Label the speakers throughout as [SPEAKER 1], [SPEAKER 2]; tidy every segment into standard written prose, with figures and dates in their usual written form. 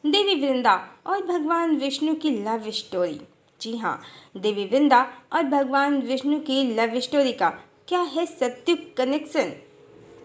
[SPEAKER 1] देवी वृंदा और भगवान विष्णु की लव स्टोरी। जी हाँ, देवी वृंदा और भगवान विष्णु की लव स्टोरी का क्या है सत्य कनेक्शन।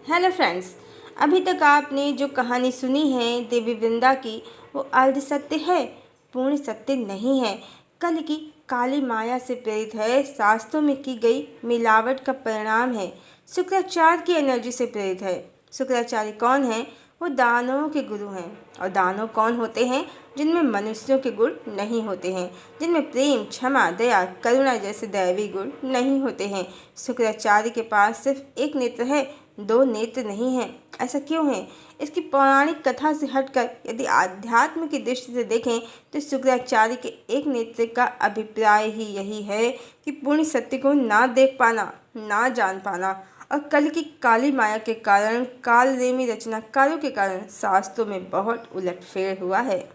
[SPEAKER 1] हेलो फ्रेंड्स, अभी तक आपने जो कहानी सुनी है देवी वृंदा की, वो अर्ध सत्य है, पूर्ण सत्य नहीं है। कल की काली माया से प्रेरित है, शास्त्रों में की गई मिलावट का परिणाम है, शुक्राचार्य की एनर्जी से प्रेरित है। शुक्राचार्य कौन है? वो दानवों के गुरु हैं। और दानव कौन होते हैं? जिनमें मनुष्यों के गुण नहीं होते हैं, जिनमें प्रेम, क्षमा, दया, करुणा जैसे दैवी गुण नहीं होते हैं। शुक्राचार्य के पास सिर्फ एक नेत्र है, दो नेत्र नहीं है। ऐसा क्यों है? इसकी पौराणिक कथा से हटकर यदि आध्यात्म की दृष्टि से देखें तो शुक्राचार्य के एक नेत्र का अभिप्राय ही यही है कि पूर्ण सत्य को ना देख पाना, ना जान पाना। और कल की काली माया के कारण, कालनेमी रचनाकारों के कारण शास्त्रों में बहुत उलटफेर हुआ है,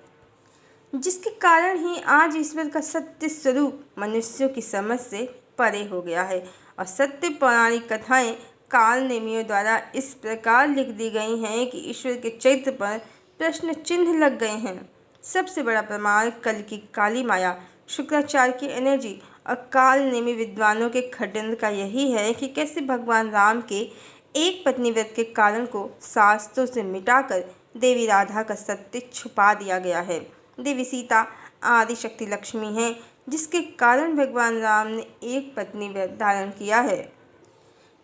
[SPEAKER 1] जिसके कारण ही आज ईश्वर का सत्य स्वरूप मनुष्यों की समझ से परे हो गया है। और सत्य पौराणिक कथाएं कालनेमियों द्वारा इस प्रकार लिख दी गई हैं कि ईश्वर के चरित्र पर प्रश्न चिन्ह लग गए हैं। सबसे बड़ा प्रमाण कल की काली माया, शुक्राचार्य की एनर्जी और कालनेमी विद्वानों के खंडन का यही है कि कैसे भगवान राम के एक पत्नी व्रत के कारण को शास्त्रों से मिटाकर देवी राधा का सत्य छुपा दिया गया है। देवी सीता आदि शक्ति लक्ष्मी हैं, जिसके कारण भगवान राम ने एक पत्नी व्रत धारण किया है।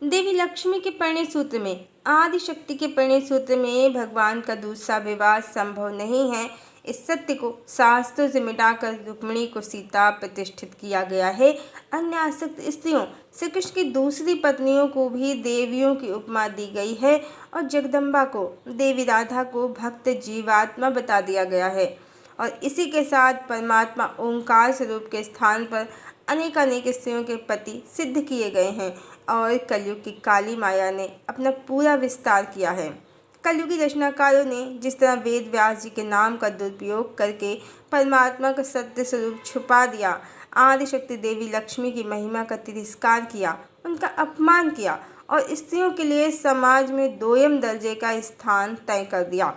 [SPEAKER 1] देवी लक्ष्मी के परिणय सूत्र में, आदि शक्ति के परिणय सूत्र में भगवान का दूसरा विवाह संभव नहीं है। इस सत्य को शास्त्रों से मिटाकर रुक्मिणी को सीता प्रतिष्ठित किया गया है। अन्य आसक्त स्त्रियों, श्री कृष्ण की दूसरी पत्नियों को भी देवियों की उपमा दी गई है और जगदम्बा को, देवी राधा को भक्त जीवात्मा बता दिया गया है। और इसी के साथ परमात्मा ओंकार स्वरूप के स्थान पर अनेकानेक स्त्रियों के पति सिद्ध किए गए हैं और कलयुग की काली माया ने अपना पूरा विस्तार किया है। कलयुगी रचनाकारों ने जिस तरह वेद व्यास जी के नाम का दुरुपयोग करके परमात्मा का सत्य स्वरूप छुपा दिया, आदिशक्ति देवी लक्ष्मी की महिमा का तिरस्कार किया, उनका अपमान किया और स्त्रियों के लिए समाज में दोयम दर्जे का स्थान तय कर दिया,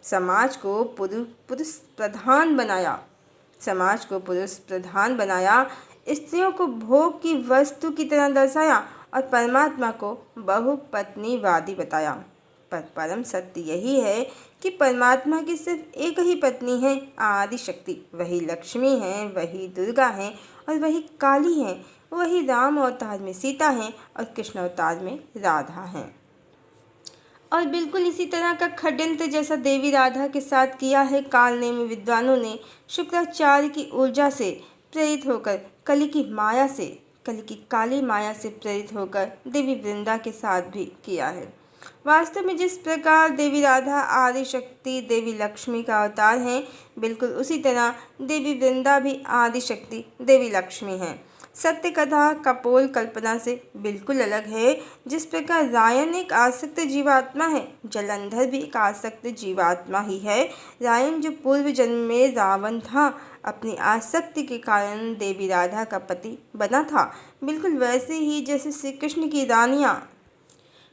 [SPEAKER 1] समाज को पुरुष प्रधान बनाया, स्त्रियों को भोग की वस्तु की तरह दर्शाया और परमात्मा को बहुपत्नीवादी बताया। पर परम सत्य यही है कि परमात्मा की सिर्फ एक ही पत्नी है, आदि शक्ति। वही लक्ष्मी है, वही दुर्गा है और वही काली है। वही राम अवतार में सीता है और कृष्ण अवतार में राधा है। और बिल्कुल इसी तरह का षड्यंत्र जैसा देवी राधा के साथ किया है कालनेमी विद्वानों ने, शुक्राचार्य की ऊर्जा से प्रेरित होकर कली की काली माया से प्रेरित होकर देवी वृंदा के साथ भी किया है। वास्तव में जिस प्रकार देवी राधा आदि शक्ति देवी लक्ष्मी का अवतार हैं, बिल्कुल उसी तरह देवी वृंदा भी आदि शक्ति देवी लक्ष्मी हैं। सत्य कथा कपोल कल्पना से बिल्कुल अलग है। जिस प्रकार रायन एक आसक्त जीवात्मा है, जलंधर भी एक आसक्त जीवात्मा ही है। रायन जो पूर्व जन्म में रावण था, अपनी आसक्ति के कारण देवी राधा का पति बना था, बिल्कुल वैसे ही जैसे श्री कृष्ण की रानियाँ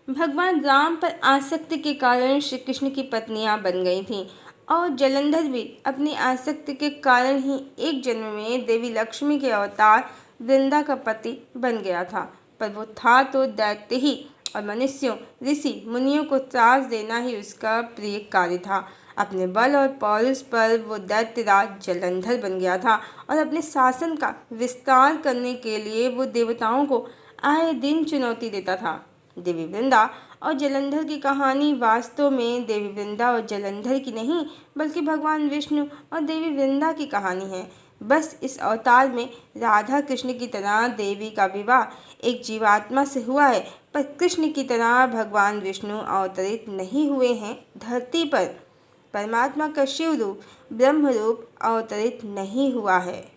[SPEAKER 1] भगवान राम पर आसक्ति के कारण श्री कृष्ण की पत्नियां बन गई थीं। और जलंधर भी अपनी आसक्ति के कारण ही एक जन्म में देवी लक्ष्मी के अवतार वृंदा का पति बन गया था, पर वो था तो दैत्य ही और मनुष्यों, ऋषि मुनियों को त्रास देना ही उसका प्रिय कार्य था। अपने बल और पौरुष पर वो दैत्यराज जलंधर बन गया था और अपने शासन का विस्तार करने के लिए वो देवताओं को आए दिन चुनौती देता था। देवी वृंदा और जलंधर की कहानी वास्तव में देवी वृंदा और जलंधर की नहीं, बल्कि भगवान विष्णु और देवी वृंदा की कहानी है। बस इस अवतार में राधा कृष्ण की तरह देवी का विवाह एक जीवात्मा से हुआ है, पर कृष्ण की तरह भगवान विष्णु अवतरित नहीं हुए हैं धरती पर। परमात्मा का शिव रूप, ब्रह्म रूप अवतरित नहीं हुआ है।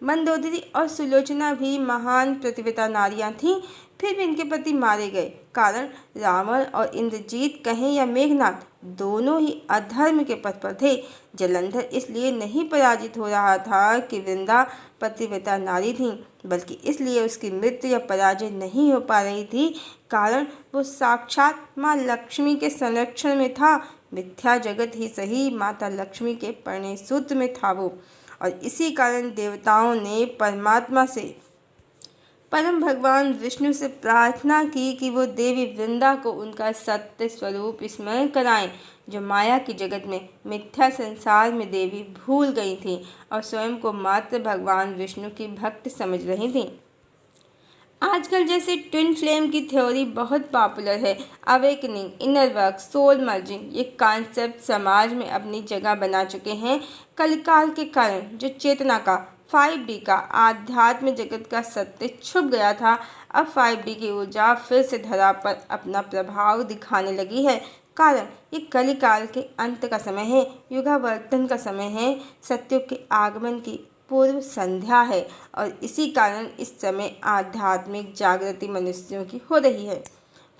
[SPEAKER 1] मंदोदरी और सुलोचना भी महान प्रतिव्रता नारियां थीं, फिर भी इनके पति मारे गए। कारण रावण और इंद्रजीत कहें या मेघनाथ, दोनों ही अधर्म के पथ पर थे। जलंधर इसलिए नहीं पराजित हो रहा था कि वृंदा पतिव्रता नारी थी, बल्कि इसलिए उसकी मृत्यु या पराजय नहीं हो पा रही थी, कारण वो साक्षात माँ लक्ष्मी के संरक्षण में था। मिथ्या जगत ही सही माता लक्ष्मी के परिणय सूत्र में था वो। और इसी कारण देवताओं ने परमात्मा से, परम भगवान विष्णु से प्रार्थना की कि वो देवी वृंदा को उनका सत्य स्वरूप स्मरण कराएं, जो माया की जगत में, मिथ्या संसार में देवी भूल गई थीं और स्वयं को मात्र भगवान विष्णु की भक्त समझ रही थीं। आजकल जैसे ट्विन फ्लेम की थ्योरी बहुत पॉपुलर है, awakening, inner work, soul merging, ये कॉन्सेप्ट समाज में अपनी जगह बना चुके हैं। कलिकाल के कारण जो चेतना का, 5D का, आध्यात्म जगत का सत्य छुप गया था, अब 5D की ऊर्जा फिर से धरा पर अपना प्रभाव दिखाने लगी है। कारण ये कलिकाल के अंत का समय है, युगावर्तन का समय है, सत्युग के आगमन की पूर्व संध्या है और इसी कारण इस समय आध्यात्मिक जागृति मनुष्यों की हो रही है।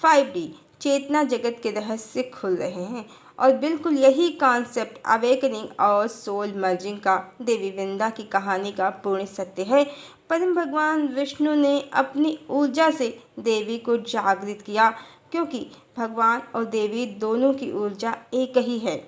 [SPEAKER 1] 5D चेतना जगत के रहस्य खुल रहे हैं और बिल्कुल यही कॉन्सेप्ट अवेकनिंग और सोल मर्जिंग का देवी वृंदा की कहानी का पूर्ण सत्य है। परम भगवान विष्णु ने अपनी ऊर्जा से देवी को जागृत किया, क्योंकि भगवान और देवी दोनों की ऊर्जा एक ही है।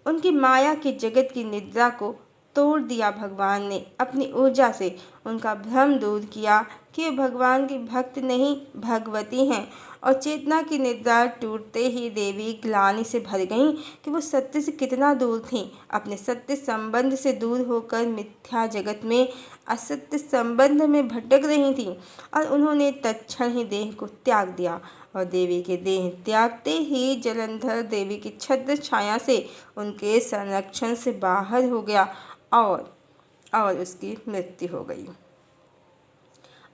[SPEAKER 1] उनकी माया के जगत की निद्रा को तोड़ दिया भगवान ने अपनी ऊर्जा से, उनका भ्रम दूर किया कि भगवान की भक्त नहीं भगवती हैं और चेतना की निद्रा टूटते ही देवी ग्लानि से भर गईं कि वो सत्य से कितना दूर थीं। अपने सत्य संबंध से दूर होकर मिथ्या जगत में असत्य संबंध में भटक रही थीं और उन्होंने तत्क्षण ही देह को त्याग दिया और देवी के देह त्यागते ही जलंधर देवी की छत्र छाया से, उनके संरक्षण से बाहर हो गया और उसकी मृत्यु हो गई।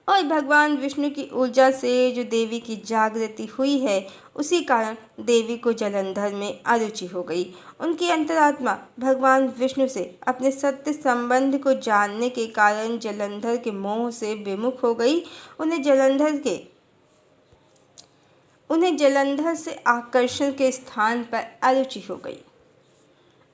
[SPEAKER 1] और भगवान विष्णु की ऊर्जा से जो देवी की जागृति हुई है, उसी कारण देवी को जलंधर में अरुचि हो गई। उनकी अंतरात्मा भगवान विष्णु से अपने सत्य संबंध को जानने के कारण जलंधर के मोह से विमुख हो गई। उन्हें जलंधर से आकर्षण के स्थान पर अरुचि हो गई।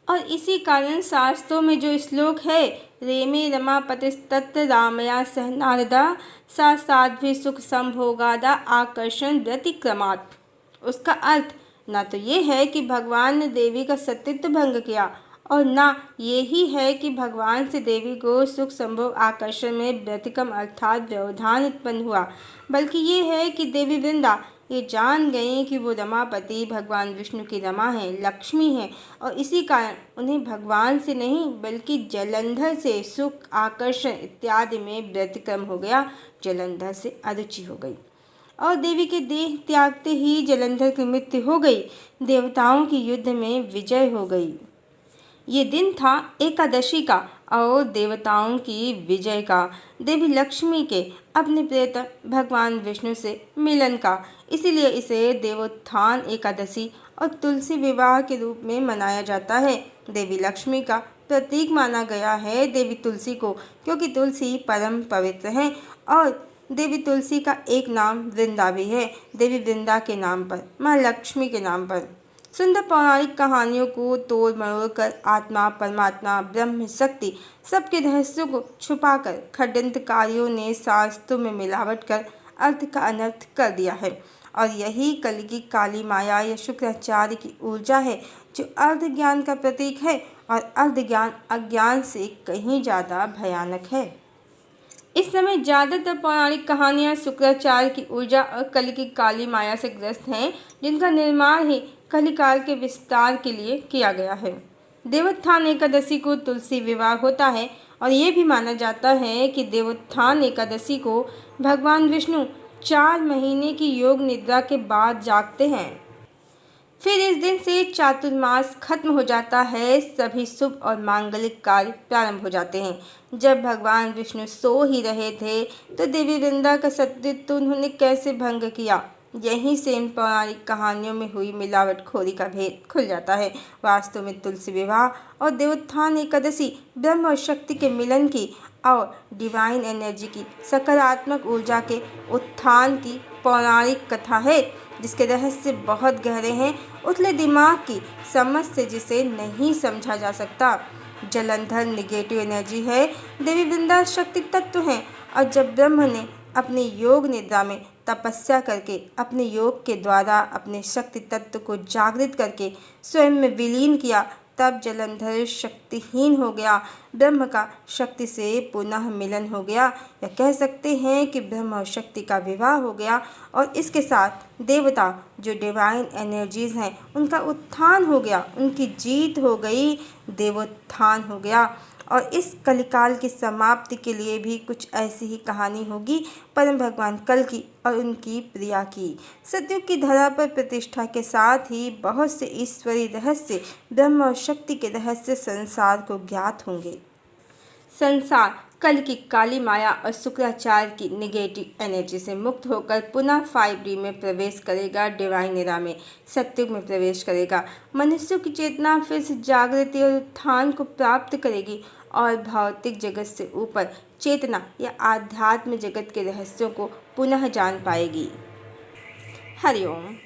[SPEAKER 1] और इसी कारण शास्त्रों में जो श्लोक है, रेमे रमापतिस्तत्र रामया सह नारदा सा साध्वी सुख संभोगादा आकर्षण व्यतिक्रमात्, उसका अर्थ ना तो ये है कि भगवान ने देवी का सतीत्व भंग किया और ना ये ही है कि भगवान से देवी को सुख संभोग आकर्षण में व्यतिक्रम अर्थात व्यवधान उत्पन्न हुआ, बल्कि ये है कि देवी वृंदा ये जान गई कि वो रमापति भगवान विष्णु की रमा है, लक्ष्मी है और इसी कारण उन्हें भगवान से नहीं बल्कि जलंधर से सुख आकर्षण इत्यादि में व्यतिक्रम हो गया, जलंधर से अरुचि हो गई और देवी के देह त्यागते ही जलंधर की मृत्यु हो गई। देवताओं की युद्ध में विजय हो गई। ये दिन था एकादशी का और देवताओं की विजय का, देवी लक्ष्मी के अपने प्रियतम भगवान विष्णु से मिलन का। इसीलिए इसे देवोत्थान एकादशी और तुलसी विवाह के रूप में मनाया जाता है। देवी लक्ष्मी का प्रतीक माना गया है देवी तुलसी को, क्योंकि तुलसी परम पवित्र है और देवी तुलसी का एक नाम वृंदा भी है, देवी वृंदा के नाम पर, माँ लक्ष्मी के नाम पर। सुंदर पौराणिक कहानियों को तोड़ मरोड़ कर आत्मा, परमात्मा, ब्रह्म, शक्ति सबके रहस्यों को छुपाकर षड्यंत्रकारियों ने शास्त्रों में मिलावट कर अर्थ का अनर्थ कर दिया है और यही कल की काली माया या शुक्राचार्य की ऊर्जा है, जो अर्ध ज्ञान का प्रतीक है और अर्ध ज्ञान अज्ञान से कहीं ज़्यादा भयानक है। इस समय ज़्यादातर पौराणिक कहानियाँ शुक्राचार्य की ऊर्जा और कल की काली माया से ग्रस्त हैं, जिनका निर्माण ही कलिकाल के विस्तार के लिए किया गया है। देवोत्थान एकादशी को तुलसी विवाह होता है और ये भी माना जाता है कि देवोत्थान एकादशी को भगवान विष्णु 4 महीने की योग निद्रा के बाद जागते हैं। फिर इस दिन से चातुर्मास खत्म हो जाता है, सभी शुभ और मांगलिक कार्य प्रारंभ हो जाते हैं। जब भगवान विष्णु सो ही रहे थे तो देवी वृंदा का सतीत्व उन्होंने कैसे भंग किया, यहीं से इन पौराणिक कहानियों में हुई मिलावटखोरी का भेद खुल जाता है। वास्तव में तुलसी विवाह और देवोत्थान एकादशी ब्रह्म और शक्ति के मिलन की और डिवाइन एनर्जी की सकारात्मक ऊर्जा के उत्थान की पौराणिक कथा है, जिसके रहस्य बहुत गहरे हैं, उथले दिमाग की समझ से जिसे नहीं समझा जा सकता। जलंधर निगेटिव एनर्जी है, देवी वृंदा शक्ति तत्व हैं और जब ब्रह्म ने अपनी योग निद्रा में तपस्या करके अपने योग के द्वारा अपने शक्ति तत्व को जागृत करके स्वयं में विलीन किया, तब जलंधर शक्तिहीन हो गया, ब्रह्म का शक्ति से पुनः मिलन हो गया, या कह सकते हैं कि ब्रह्म और शक्ति का विवाह हो गया। और इसके साथ देवता जो डिवाइन एनर्जीज हैं उनका उत्थान हो गया, उनकी जीत हो गई, देवोत्थान हो गया। और इस कलिकाल की समाप्ति के लिए भी कुछ ऐसी ही कहानी होगी परम भगवान कल्कि और उनकी प्रिया की। सतयुग की धरा पर प्रतिष्ठा के साथ ही बहुत से ईश्वरीय रहस्य, ब्रह्म और शक्ति के रहस्य संसार को ज्ञात होंगे। संसार कल की काली माया और शुक्राचार्य की निगेटिव एनर्जी से मुक्त होकर पुनः 5D में प्रवेश करेगा, डिवाइन एरा में, सत्युग में प्रवेश करेगा। मनुष्यों की चेतना फिर से जागृति और उत्थान को प्राप्त करेगी और भौतिक जगत से ऊपर चेतना या आध्यात्म जगत के रहस्यों को पुनः जान पाएगी। हरिओम।